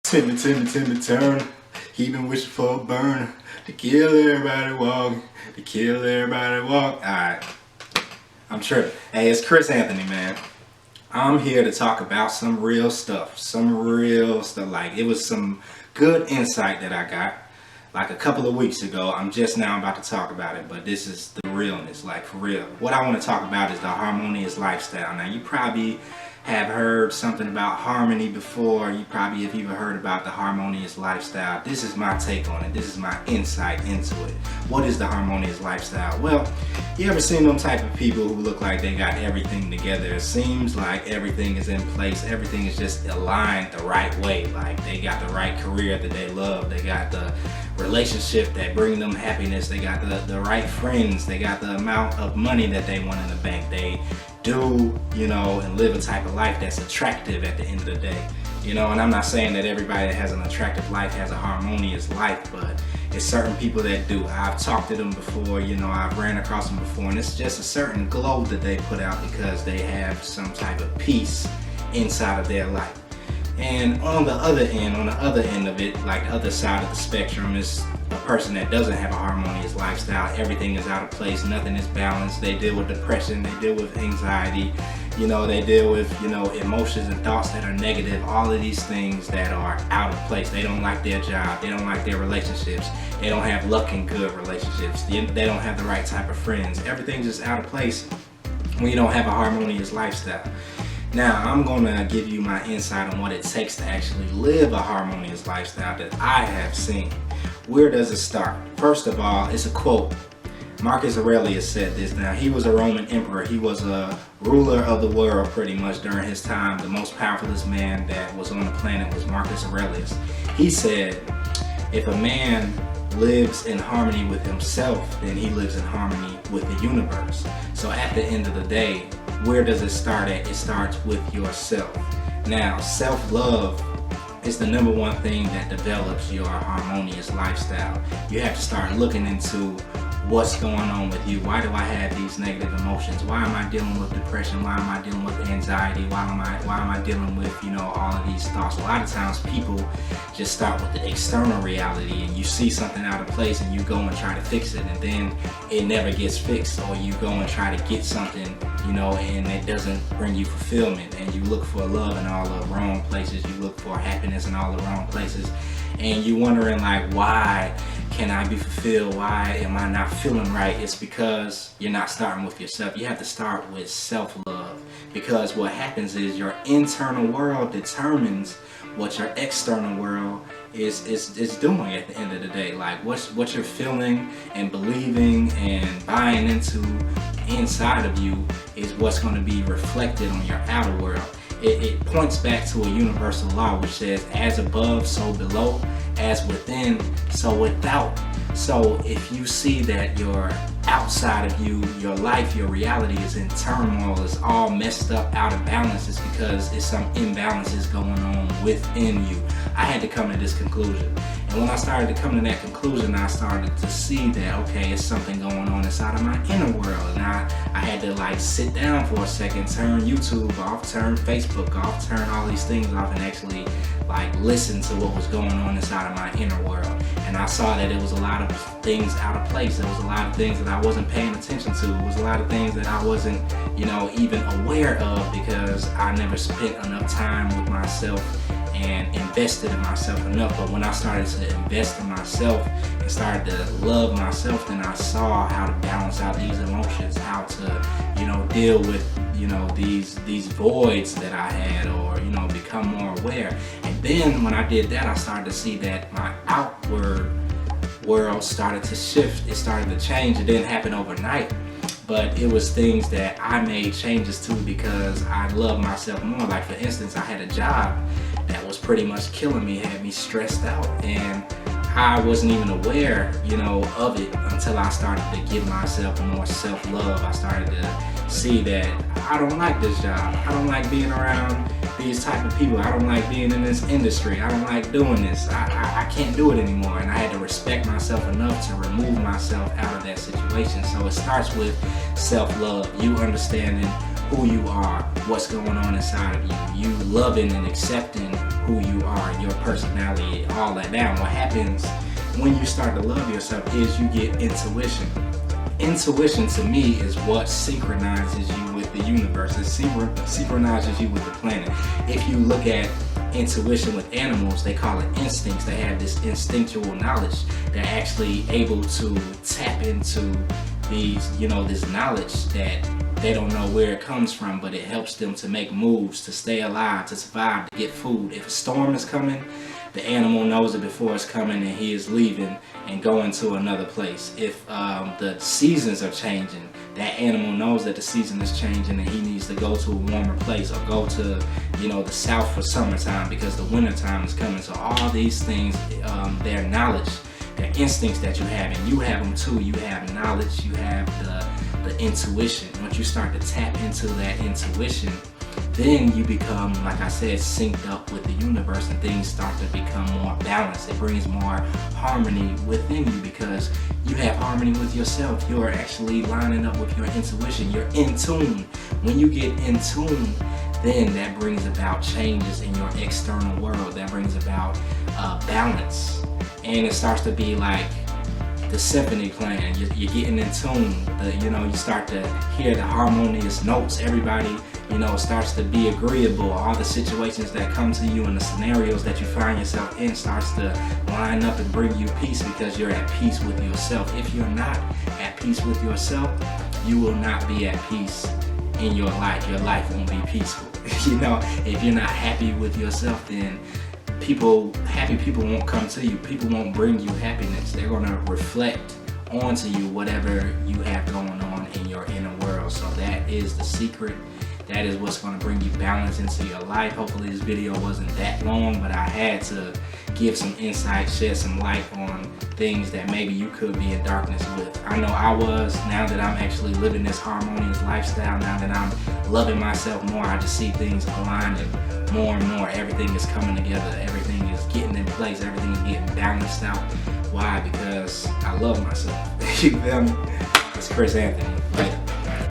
Timmy turn. He been wishing for a burn. To kill everybody walk. To kill everybody walk. Alright. I'm tripping. Hey, it's Chris Anthony, man. I'm here to talk about some real stuff. Like, it was some good insight that I got like a couple of weeks ago. I'm just now about to talk about it, but this is the realness, like for real. What I want to talk about is the harmonious lifestyle. Now, you probably have heard something about harmony before. You probably have even heard about the harmonious lifestyle. This is my take on it. This is my insight into it. What is the harmonious lifestyle? Well, you ever seen them type of people who look like they got everything together? It seems like everything is in place. Everything is just aligned the right way. Like, they got the right career that they love. They got the relationship that bring them happiness. They got the right friends. They got the amount of money that they want in the bank. They do, and live a type of life that's attractive at the end of the day. And I'm not saying that everybody that has an attractive life has a harmonious life, but it's certain people that do. I've talked to them before, I've ran across them before, and it's just a certain glow that they put out because they have some type of peace inside of their life. And on the other end of it, like the other side of the spectrum, is a person that doesn't have a harmonious lifestyle. Everything is out of place, nothing is balanced. They deal with depression, they deal with anxiety, they deal with, emotions and thoughts that are negative, all of these things that are out of place. They don't like their job, they don't like their relationships, they don't have luck in good relationships, they don't have the right type of friends. Everything's just out of place when you don't have a harmonious lifestyle. Now, I'm going to give you my insight on what it takes to actually live a harmonious lifestyle that I have seen. Where does it start? First of all, it's a quote. Marcus Aurelius said this. Now, he was a Roman emperor. He was a ruler of the world pretty much during his time. The most powerfulest man that was on the planet was Marcus Aurelius. He said, if a man lives in harmony with himself, then he lives in harmony with the universe. So at the end of the day, where does it start at? It starts with yourself. Now, self-love is the number one thing that develops your harmonious lifestyle. You have to start looking into what's going on with you. Why do I have these negative emotions? Why am I dealing with depression? Why am I dealing with anxiety? Why am I dealing with, all of these thoughts? A lot of times people just start with the external reality, and you see something out of place and you go and try to fix it, and then it never gets fixed. Or you go and try to get something, and it doesn't bring you fulfillment, and you look for love in all the wrong places. You look for happiness in all the wrong places, and you're wondering, like, why can I be fulfilled? Why am I not feeling right? It's because you're not starting with yourself. You have to start with self-love, because what happens is your internal world determines what your external world is doing at the end of the day. Like, what you're feeling and believing and buying into inside of you is what's going to be reflected on your outer world. It points back to a universal law which says, as above, so below, as within, so without. So if you see that your outside of you, your life, your reality is in turmoil, is all messed up, out of balance, it's because it's some imbalances going on within you. I had to come to this conclusion. And when I started to come to that conclusion, I started to see that, okay, it's something going on inside of my inner world. And I had to sit down for a second, turn YouTube off, turn Facebook off, turn all these things off, and actually listen to what was going on inside of my inner world. And I saw that it was a lot of things out of place. There was a lot of things that I wasn't paying attention to. It was a lot of things that I wasn't, even aware of, because I never spent enough time with myself and invested in myself enough. But when I started to invest in myself and started to love myself, then I saw how to balance out these emotions, how to, deal with, these voids that I had, or, become more aware. And then when I did that, I started to see that my outward world started to shift. It started to change. It didn't happen overnight, but it was things that I made changes to because I love myself more. Like, for instance, I had a job that was pretty much killing me, had me stressed out, and I wasn't even aware, of it until I started to give myself more self-love. I started to see that I don't like this job. I don't like being around these type of people. I don't like being in this industry. I don't like doing this. I can't do it anymore. And I had to respect myself enough to remove myself out of that situation. So it starts with self-love. You understanding who you are, what's going on inside of you. You loving and accepting who you are, your personality, all that down. What happens when you start to love yourself is you get intuition. Intuition to me is what synchronizes you with the universe. It synchronizes you with the planet. If you look at intuition with animals, they call it instincts. They have this instinctual knowledge. They're actually able to tap into these, this knowledge that they don't know where it comes from, but it helps them to make moves, to stay alive, to survive, to get food. If a storm is coming, the animal knows it before it's coming and he is leaving and going to another place. If the seasons are changing, that animal knows that the season is changing and he needs to go to a warmer place or go to, the south for summertime because the winter time is coming. So all these things, their knowledge, their instincts that you have, and you have them too. You have knowledge, you have the intuition. Once you start to tap into that intuition, then you become, like I said, synced up with the universe, and things start to become more balanced. It brings more harmony within you because you have harmony with yourself. You're actually lining up with your intuition. You're in tune. When you get in tune, then that brings about changes in your external world. That brings about balance. And it starts to be like the symphony playing. You're getting in tune. You start to hear the harmonious notes. Everybody, starts to be agreeable. All the situations that come to you and the scenarios that you find yourself in starts to line up and bring you peace because you're at peace with yourself. If you're not at peace with yourself, you will not be at peace in your life. Your life won't be peaceful. If you're not happy with yourself, then happy people won't come to you. People won't bring you happiness. They're going to reflect onto you whatever you have going on in your inner world. So that is the secret. That is what's going to bring you balance into your life. Hopefully this video wasn't that long, but I had to give some insight, shed some light on things that maybe you could be in darkness with. I know I was. Now that I'm actually living this harmonious lifestyle, now that I'm loving myself more, I just see things aligning more and more. Everything is coming together. Everything is getting in place. Everything is getting balanced out. Why? Because I love myself. You feel me? It's Chris Anthony. Later.